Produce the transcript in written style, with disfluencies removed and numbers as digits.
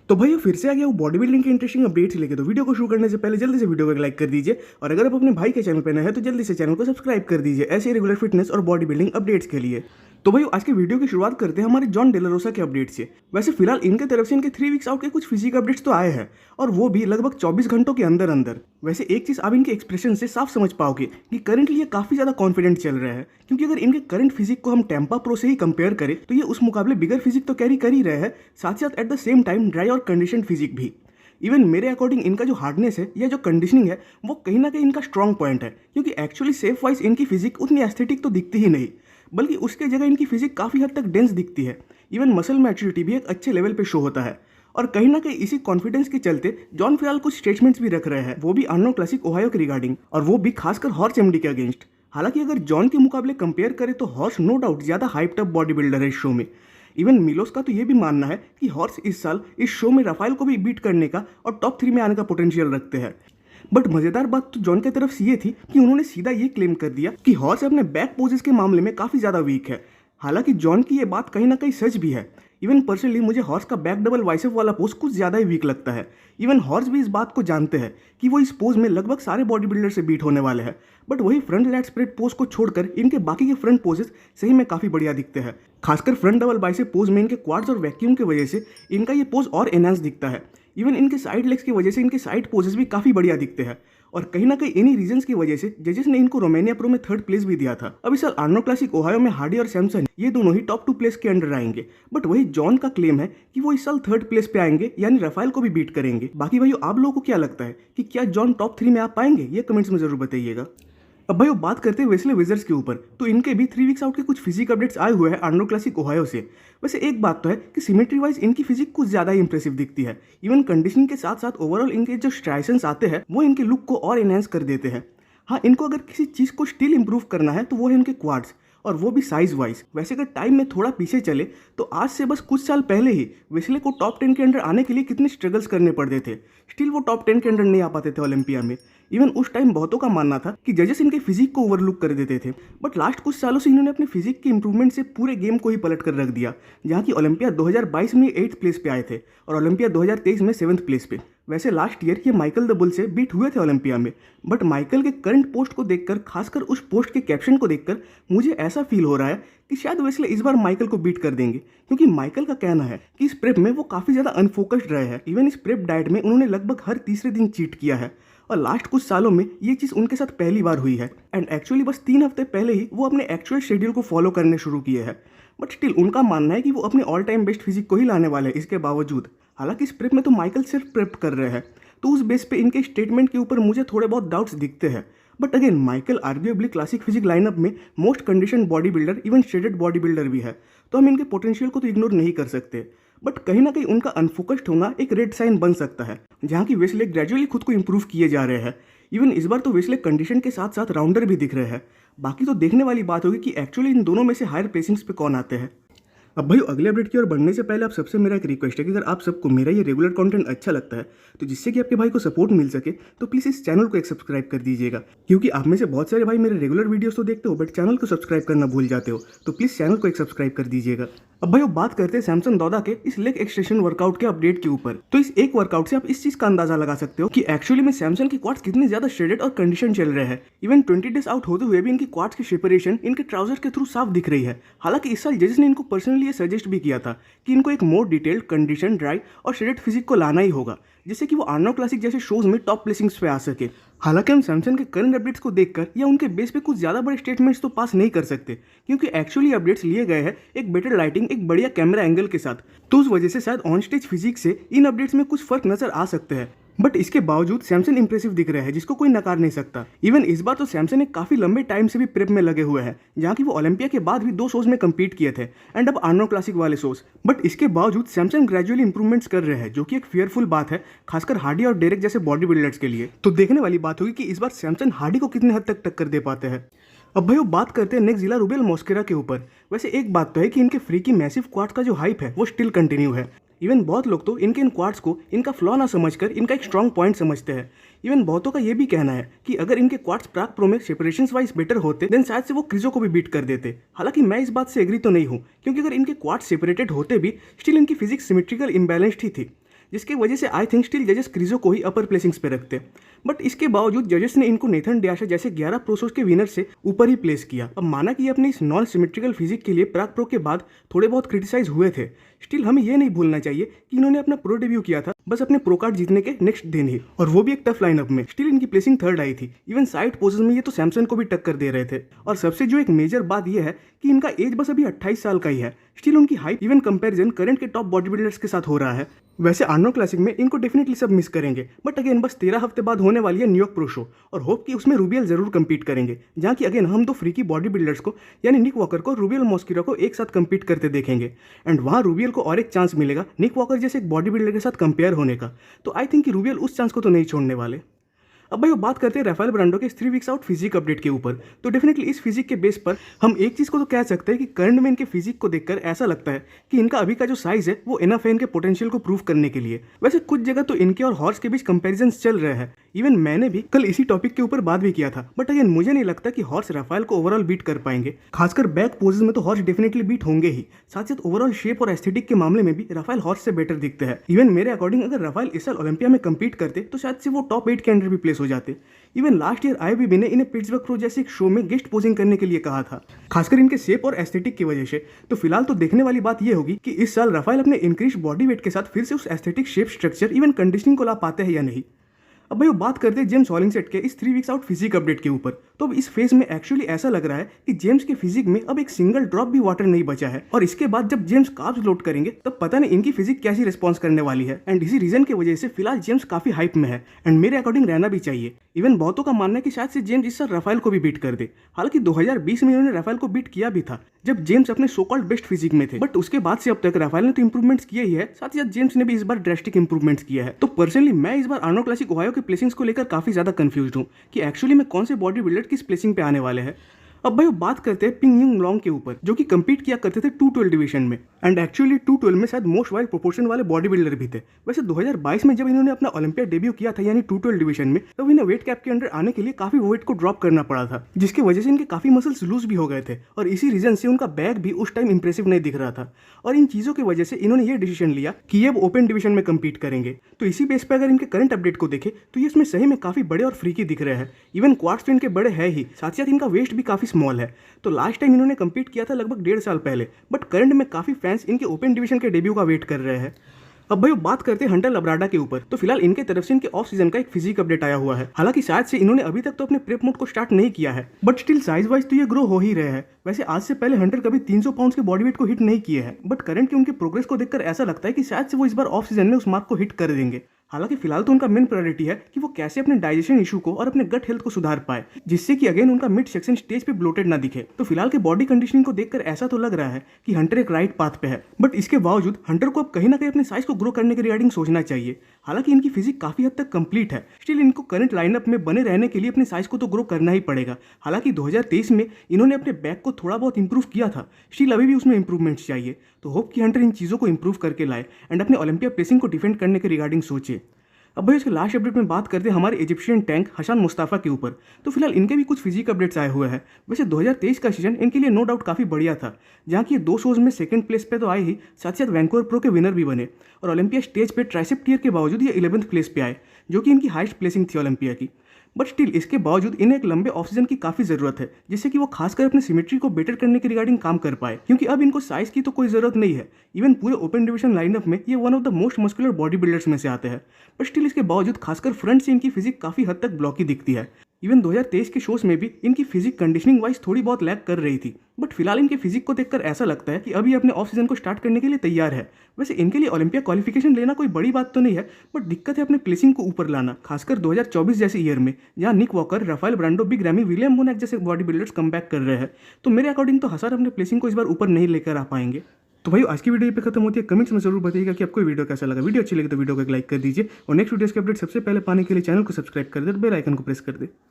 तो भैया फिर से आ गया वो बॉडी बिल्डिंग के इंटरेस्टिंग अपडेट्स लेके। तो वीडियो को शुरू करने से पहले जल्दी से वीडियो को लाइक कर दीजिए और अगर आप अपने भाई के चैनल पर नए हैं तो जल्दी से चैनल को सब्सक्राइब कर दीजिए ऐसे रेगुलर फिटनेस और बॉडी बिल्डिंग अपडेट्स के लिए। तो भाई आज के वीडियो की शुरुआत करते हैं हमारे जॉन डेलारोसा के अपडेट से। वैसे फिलहाल इनके तरफ से इनके 3 वीक्स आउट के कुछ फिजिक अपडेट्स तो आए हैं और वो भी लगभग 24 घंटों के अंदर अंदर। वैसे एक चीज आप इनके एक्सप्रेशन से साफ समझ पाओगे कि करंटली ये काफी ज्यादा कॉन्फिडेंट चल रहे हैं, क्योंकि अगर इनके करंट फिजिक को हम टेम्पा प्रो से ही कंपेयर करें तो ये उस मुकाबले बिगर फिजिक तो कैरी कर ही रहे हैं, साथ साथ at the same time dry और कंडीशन फिजिक भी। इवन मेरे अकॉर्डिंग इनका जो हार्डनेस है या जो कंडीशनिंग है वो कहीं ना कहीं इनका स्ट्रॉन्ग पॉइंट है, क्योंकि एक्चुअली सेफ वाइज इनकी फिजिक उतनी एस्थेटिक तो दिखती ही नहीं, बल्कि उसके जगह इनकी फिजिक काफ़ी हद तक डेंस दिखती है। इवन मसल मैच्योरिटी भी एक अच्छे लेवल पे शो होता है और कहीं ना कहीं इसी कॉन्फिडेंस के चलते जॉन फिलहाल कुछ स्टेटमेंट्स भी रख रहे हैं, वो भी आर्नोल्ड क्लासिक ओहायो के रिगार्डिंग, और वो भी खासकर हॉर्स एमडी के अगेंस्ट। हालांकि अगर जॉन के मुकाबले कंपेयर करें तो हॉर्स नो डाउट ज़्यादा हाइप्ड अप बॉडी बिल्डर है इस शो में। इवन मिलोस का तो ये भी मानना है कि हॉर्स इस साल इस शो में राफेल को भी बीट करने का और टॉप 3 में आने का पोटेंशियल रखते हैं। बट मजेदार बात तो जॉन की तरफ से ये थी कि उन्होंने सीधा ये क्लेम कर दिया कि हॉर्स अपने बैक पोजेस के मामले में काफ़ी ज़्यादा वीक है। हालांकि जॉन की ये बात कहीं ना कहीं सच भी है। इवन पर्सनली मुझे हॉर्स का बैक डबल वाइसेप वाला पोज कुछ ज़्यादा ही वीक लगता है। इवन हॉर्स भी इस बात को जानते हैं कि वो इस पोज में लगभग सारे बॉडी बिल्डर से बीट होने वाले हैं, बट वही फ्रंट लैट स्प्रेड पोज को छोड़कर इनके बाकी के फ्रंट पोजेस सही में काफ़ी बढ़िया दिखते हैं। खासकर फ्रंट डबल बाइसेप पोज में इनके क्वाड्स और वैक्यूम की वजह से इनका ये पोज और एनहांस दिखता है। इवन इनके साइड लेग्स की वजह से इनके साइड पोजेस भी काफ़ी बढ़िया दिखते हैं और कहीं ना कहीं इन्हीं रीजंस की वजह से जजेस ने इनको रोमानिया प्रो में 3rd प्लेस भी दिया था। अब इस साल आर्नोल्ड क्लासिक ओहायो में हार्डी और सैमसन ये दोनों ही टॉप 2 प्लेस के अंडर आएंगे, बट वही जॉन का क्लेम है कि वो इस साल 3rd प्लेस पे आएंगे, यानी राफेल को भी बीट करेंगे। बाकी भाई आप लोगों को क्या लगता है कि क्या जॉन टॉप 3 में आ पाएंगे? ये कमेंट्स में जरूर बताइएगा। अब भाई वो बात करते हैं वेस्ले विजर्स के ऊपर, तो इनके भी 3 वीक्स आउट के कुछ फिजिक अपडेट्स आए हुए हैं आर्नोल्ड क्लासिक ओहायो से। वैसे एक बात तो है कि सिमेट्री वाइज इनकी फिजिक कुछ ज़्यादा ही इंप्रेसिव दिखती है। इवन कंडीशनिंग के साथ साथ ओवरऑल इनके जो स्ट्राइशंस आते हैं वो इनके लुक को और एनहेंस कर देते हैं। हाँ, इनको अगर किसी चीज़ को स्टिल इंप्रूव करना है तो वो है इनके क्वाड्स, और वो भी साइज वाइज। वैसे अगर टाइम में थोड़ा पीछे चले तो आज से बस कुछ साल पहले ही वेस्ले को टॉप 10 के अंडर आने के लिए कितने स्ट्रगल्स करने पड़ते थे, स्टिल वो टॉप 10 के अंडर नहीं आ पाते थे ओलंपिया में। इवन उस टाइम बहुतों का मानना था कि जजेस इनके फिजिक को ओवरलुक कर देते थे, बट लास्ट कुछ सालों से इन्होंने अपने फिजिक के इंप्रूवमेंट से पूरे गेम को ही पलट कर रख दिया, जहाँ की ओलंपिया 2022 में 8th प्लेस पे आए थे और ओलंपिया 2023 में 7th प्लेस पे। वैसे लास्ट ईयर ये माइकल द बुल से बीट हुए थे ओलंपिया में, बट माइकल के करंट पोस्ट को देखकर, खासकर उस पोस्ट के कैप्शन को देखकर मुझे ऐसा फील हो रहा है कि शायद वेस्ले इस बार माइकल को बीट कर देंगे, क्योंकि माइकल का कहना है कि इस प्रेप में वो काफ़ी ज़्यादा अनफोकस्ड रहे हैं। इवन इस प्रेप डाइट में उन्होंने लगभग हर तीसरे दिन चीट किया है और लास्ट कुछ सालों में ये चीज़ उनके साथ पहली बार हुई है। एंड एक्चुअली बस 3 हफ्ते पहले ही वो अपने एक्चुअल शेड्यूल को फॉलो करने शुरू किए हैं, बट स्टिल उनका मानना है कि वो अपने ऑल टाइम बेस्ट फिजिक को ही लाने वाले हैं इसके बावजूद। हालांकि इस प्रेप में तो माइकल सिर्फ प्रेप कर रहे हैं, तो उस बेस पे इनके स्टेटमेंट के ऊपर मुझे थोड़े बहुत डाउट्स दिखते हैं। But again Michael arguably classic physique lineup में most condition body builder, even shredded body builder भी है, तो हम इनके पोटेंशियल को तो इग्नोर नहीं कर सकते। बट कहीं ना कहीं उनका अनफोकस्ड होना एक रेड साइन बन सकता है, जहाँ की वेस्ले ग्रेजुअली खुद को इंप्रूव किए जा रहे हैं। इवन इस बार तो वेस्ले कंडीशन के साथ साथ राउंडर भी दिख रहे हैं। बाकी तो देखने वाली बात होगी कि एक्चुअली इन दोनों में से हायर प्लेसिंग्स पे कौन आते हैं। अब भाई अगले अपडेट की ओर बढ़ने से पहले आप सबसे मेरा एक रिक्वेस्ट है कि अगर आप सबको मेरा ये रेगुलर कंटेंट अच्छा लगता है तो जिससे कि आपके भाई को सपोर्ट मिल सके तो प्लीज़ इस चैनल को एक सब्सक्राइब कर दीजिएगा, क्योंकि आप में से बहुत सारे भाई मेरे रेगुलर वीडियोस तो देखते हो बट चैनल को सब्सक्राइब करना भूल जाते हो, तो प्लीज़ चैनल को एक सब्सक्राइब कर दीजिएगा। अब भाई बात करते हैं सैमसन दौदा के इस लेग एक्सटेंशन वर्कआउट के अपडेट के ऊपर। तो इस एक वर्कआउट से आप इस चीज का अंदाजा लगा सकते हो कि एक्चुअली में सैमसन की क्वाड्स कितने ज्यादा शेडेड और कंडीशन चल रहे हैं। इवन 20 डेज आउट होते हुए भी इनकी क्वाड्स की सेपरेशन इनके ट्राउजर के थ्रू साफ दिख रही है। हालांकि इस साल जजेस ने इनको पर्सनली ये सजेस्ट भी किया था कि इनको एक मोर डिटेल्ड कंडीशन, ड्राई और शेडेड फिजिक को लाना ही होगा, जिससे कि वो आर्नोल्ड क्लासिक जैसे शोज में टॉप प्लेसिंग्स पे आ सके। हालांकि हम सैमसंग के करंट अपडेट्स को देखकर या उनके बेस पे कुछ ज़्यादा बड़े स्टेटमेंट्स तो पास नहीं कर सकते, क्योंकि एक्चुअली अपडेट्स लिए गए हैं एक बेटर लाइटिंग, एक बढ़िया कैमरा एंगल के साथ, तो उस वजह से शायद ऑन स्टेज फिजिक्स से इन अपडेट्स में कुछ फर्क नजर आ सकते हैं। बट इसके बावजूद सैमसंग इंप्रेसिव दिख रहा है, जिसको कोई नकार नहीं सकता। इवन इस बार तो सैमसंग एक काफी लंबे टाइम से भी प्रेप में लगे हुए हैं, जहाँ की वो ओलंपिया के बाद भी 2 शोज में कम्पीट किए थे एंड अब आर्नोल्ड क्लासिक वाले शोज। बट इसके बावजूद सैमसंग ग्रेजुअली इंप्रूवमेंट्स कर रहे हैं, जो कि एक फेयरफुल बात है, खासकर हार्डी और डेरेक जैसे बॉडी बिल्डर्स के लिए। तो देखने वाली बात होगी कि इस बार सैमसंग हार्डी को कितने हद तक टक्कर दे पाते हैं। अब भाई वो बात करते हैं नेक्स्ट जिला रूबेल मॉस्केरा के ऊपर। वैसे एक बात तो है कि इनके फ्री की मैसिव क्वाड्स का जो हाइप है वो स्टिल कंटिन्यू है। इवन बहुत लोग तो इनके इन क्वाड्स को इनका फ्लॉ ना समझकर इनका एक स्ट्रॉन्ग पॉइंट समझते हैं। इवन बहुतों का ये भी कहना है कि अगर इनके क्वाड्स प्राग प्रो में सेपरेशंस वाइज बेटर होते देन शायद से वो क्रिजो को भी बीट कर देते। हालांकि मैं इस बात से एग्री तो नहीं हूँ, क्योंकि अगर इनके क्वाड्स सेपरेटेड होते भी स्टिल इनकी फिजिक्स सिमेट्रिकल इम्बैलेंस्ड ही थी। जिसकी वजह से आई थिंक स्टिल जजेस क्रिजो को ही अपर प्लेसिंग्स पे रखते। बट इसके बावजूद जजेस ने इनको नेथन डियाशा जैसे 11 प्रोसोस के विनर से ऊपर ही प्लेस किया। अब माना कि ये अपने इस नॉन सिमेट्रिकल फिजिक के लिए प्राग प्रो के बाद थोड़े बहुत क्रिटिसाइज हुए थे, स्टिल हमें ये नहीं भूलना चाहिए कि इन्होंने अपना प्रो डेब्यू किया था बस अपने प्रो कार्ड जीतने के नेक्स्ट दिन ही, और वो भी एक टफ लाइनअप में। स्टिल इनकी प्लेसिंग थर्ड आई थी। इवन साइड पोजेस में ये तो सैमसन को भी टक्कर दे रहे थे। और सबसे जो एक मेजर बात यह है कि इनका एज बस अभी 28 साल का ही है। स्टिल उनकी हाइट इवन कंपैरिजन करंट के टॉप बॉडी बिल्डर्स के साथ हो रहा है। वैसे आर्नो क्लासिक में इनको डेफिनेटली सब मिस करेंगे, बट अगेन बस 13 हफ्ते बाद होने वाली है न्यूयॉर्क प्रो शो, और होप कि उसमें रूबियल जरूर कम्पीट करेंगे, जहाँ की अगेन हम दो फ्रीकी बॉडी बिल्डर्स को यानी निक वॉकर को रूबियल मॉस्किरो को एक साथ कम्पीट करते देखेंगे। एंड वहाँ रूबियल को और एक चांस मिलेगा निक वॉकर जैसे एक बॉडी बिल्डर के साथ कंपेयर होने का। तो आई थिंक कि रूबियल उस चांस को तो नहीं छोड़ने वाले। अब भाई वो बात करते हैं राफेल ब्रांडो के 3 वीक्स आउट फिजिक अपडेट के ऊपर। तो डेफिनेटली इस फिजिक के बेस पर हम एक चीज़ को तो कह सकते हैं कि करंट में इनके फिजिक को देखकर ऐसा लगता है कि इनका अभी का जो साइज है वो इनफ है इनके पोटेंशियल को प्रूव करने के लिए। वैसे कुछ जगह तो इनके और हॉर्स के बीच कंपेरिजन चल रहे हैं। इवन मैंने भी कल इसी टॉपिक के ऊपर बात भी किया था, बट अगेन मुझे नहीं लगता कि हॉर्स राफेल को ओवरऑल बीट कर पाएंगे। खासकर बैक पोजेस में तो हॉर्स डेफिनेटली बीट होंगे ही, साथ साथ ओवरऑल शेप और एस्थेटिक के मामले में भी राफेल हॉर्स से बेटर दिखते हैं। इवन मेरे अकॉर्डिंग अगर राफेल इस साल ओलंपिया में कम्पीट करते तो शायद से वो टॉप 8 के अंडर भी प्लेस हो जाते। इवन लास्ट ईयर आईबीबी ने इन्हें पिट्सबर्ग प्रो जैसे एक शो में गेस्ट पोजिंग करने के लिए कहा था, खासकर इनके शेप और एस्थेटिक की वजह से। तो फिलहाल तो देखने वाली बात यह होगी कि इस साल राफेल अपने इंक्रीज बॉडी वेट के साथ फिर से उस aesthetic shape structure even conditioning को ला पाते हैं या नहीं। अब भाई वो बात करते हैं जेम्स हॉलिंगसेट के इस 3 वीक्स आउट फिजिक अपडेट के ऊपर। तो अब इस फेज में एक्चुअली ऐसा लग रहा है कि जेम्स के फिजिक में अब एक सिंगल ड्रॉप भी वाटर नहीं बचा है, और इसके बाद जब जेम्स कार्ब्स लोड करेंगे तब पता नहीं इनकी फिजिक कैसी रिस्पॉन्स करने वाली है। एंड इसी रीजन की वजह से फिलहाल जेम्स काफी हाइप में है, एंड मेरे अकॉर्डिंग रहना भी चाहिए। इवन बहुतों का मानना है कि शायद से जेम्स इस साल राफेल को भी बीट कर दे। हालांकि 2020 में इन्होंने राफेल को बीट किया भी था जब जेम्स अपने सो कॉल्ड बेस्ट फिजिक में थे, बट उसके बाद से अब तक राफेल ने तो इंप्रूवमेंट्स किए ही है, साथ ही साथ जेम्स ने भी इस बार ड्रेस्टिक इंप्रूवमेंट्स किया है। तो पर्सनली मैं इस बार आर्नो क्लासिक ओहायो के प्लेसिंग्स को लेकर काफी ज्यादा कंफ्यूज्ड हूँ कि एक्चुअली में कौन से बॉडी बिल्डर किस प्लेसिंग पे आने वाले हैं। अब भाई बात करते हैं पिंग युंग लॉन्ग के ऊपर, जो कि कम्पीट किया करते थे 212 डिवीजन में, एंड एक्चुअली 212 में शायद मोस्ट वाइल्ड प्रोपोर्शन वाले बॉडी बिल्डर भी थे। वैसे 2022 में जब इन्होंने अपना ओलंपिया डेब्यू किया था यानी 212 डिवीजन में, तब इन्हें वेट कैप के अंडर आने के लिए काफी वेट को ड्रॉप करना पड़ा था, जिसकी वजह से इनके काफी मसल्स लूज भी हो गए थे, और इसी रीजन से उनका बैक भी उस टाइम इंप्रेसिव नहीं दिख रहा था। और इन चीजों की वजह से इन्होंने ये डिसीजन लिया कि ये ओपन डिवीजन में कम्पीट करेंगे। तो इसी बेस पर अगर इनके करंट अपडेट को देखें तो ये इसमें सही में काफी बड़े और फ्रीकी दिख रहे हैं। इवन क्वाड्स तो इनके बड़े है ही, साथ ही साथ इनका वेस्ट भी काफी स्मॉल है। तो लास्ट टाइम इन्होंने कम्पीट किया था लगभग 1.5 साल पहले, बट करंट में काफी फैंस इनके ओपन डिवीजन के डेब्यू का वेट कर रहे हैं। अब भाई बात करते हैं हंटर लब्राडा के ऊपर। तो फिलहाल इनके तरफ से इनके ऑफ सीजन का एक फिजिक अपडेट आया हुआ है। हालांकि शायद से इन्होंने अभी तक तो अपने प्रेप मोड को स्टार्ट नहीं किया है, बट स्टिल साइज वाइज तो ये ग्रो हो ही रहे हैं। वैसे आज से पहले हंटर कभी 300 पाउंड के बॉडी वेट को हिट नहीं किए हैं, बट करंट के उनके प्रोग्रेस को देखकर ऐसा लगता है कि शायद से वो इस बार ऑफ सीजन में उस मार्क को हिट कर देंगे। हालांकि फिलहाल तो उनका मेन प्रायोरिटी है कि वो कैसे अपने डाइजेशन इशू को और अपने गट हेल्थ को सुधार पाए, जिससे कि अगेन उनका मिड सेक्शन स्टेज पे ब्लोटेड ना दिखे। तो फिलहाल के बॉडी कंडीशनिंग को देखकर ऐसा तो लग रहा है कि हंटर एक राइट पाथ पे है, बट इसके बावजूद हंटर को अब कहीं ना कहीं अपने साइज को ग्रो करने के रिगार्डिंग सोचना चाहिए। हालांकि इनकी फिजिक काफी हद तक कंप्लीट है, स्टिल इनको करंट लाइनअप में बने रहने के लिए अपने साइज को तो ग्रो करना ही पड़ेगा। हालांकि 2023 में इन्होंने अपने बैक को थोड़ा बहुत इंप्रूव किया था, स्टिल अभी भी उसमें इंप्रूवमेंट्स चाहिए। तो होप कि हंटर इन चीज़ों को इंप्रूव करके लाए एंड अपने ओलंपिया प्लेसिंग को डिफेंड करने के रिगार्डिंग सोचे। अब भाई उसके लास्ट अपडेट में बात करते हैं हमारे इजिप्शियन टैंक हसन मुस्ताफा के ऊपर। तो फिलहाल इनके भी कुछ फिजिक अपडेट्स आए हुए हैं। वैसे 2023 का सीजन इनके लिए नो डाउट काफ़ी बढ़िया था, जहाँ की 2 शोज में सेकंड प्लेस पे तो आए ही, साथ साथ वैंकूवर प्रो के विनर भी बने, और ओलंपिया स्टेज पे ट्राइसेप टियर के बावजूद ये 11th प्लेस पे आए, जो कि इनकी हाईएस्ट प्लेसिंग थी ओलंपिया की। बट स्टिल इसके बावजूद इन्हें एक लंबे ऑफ सीजन की काफी जरूरत है, जिससे कि वो खासकर अपने सिमेट्री को बेटर करने के रिगार्डिंग काम कर पाए, क्योंकि अब इनको साइज की तो कोई जरूरत नहीं है। इवन पूरे ओपन डिवीजन लाइनअप में ये one of the most muscular body builders में से आते हैं, बट स्टिल इसके बावजूद खासकर फ्रंट से इनकी फिजिक काफी हद तक ब्लॉकी दिखती है। इवन 2023 के शोज में भी इनकी फिजिक कंडीशनिंग वाइज थोड़ी बहुत लैग कर रही थी, बट फिलहाल इनके फिजिक को देखकर ऐसा लगता है कि अभी अपने ऑफ सीजन को स्टार्ट करने के लिए तैयार है। वैसे इनके लिए ओलंपिया क्वालिफिकेशन लेना कोई बड़ी बात तो नहीं है, बट दिक्कत है अपने प्लेसिंग को ऊपर लाना, खासकर 2024 जैसे ईयर में, जहां Nick Walker, Rafael Brandao, Big Ramy, William Bonac जैसे बॉडी बिल्डर्स कमबैक कर रहे हैं। तो मेरे अकॉर्डिंग तो हसन अपने प्लेसिंग को इस बार ऊपर नहीं लेकर आ पाएंगे। तो भाई आज की वीडियो पे खत्म होती है। कमेंट्स में जरूर बताइएगा कि आपको वीडियो कैसा लगा। वीडियो अच्छी लगी तो वीडियो को एक लाइक कर दीजिए, और नेक्स्ट वीडियोस के अपडेट सबसे पहले पाने के लिए चैनल को सब्सक्राइब कर दे, बेल आइकन को प्रेस कर दे।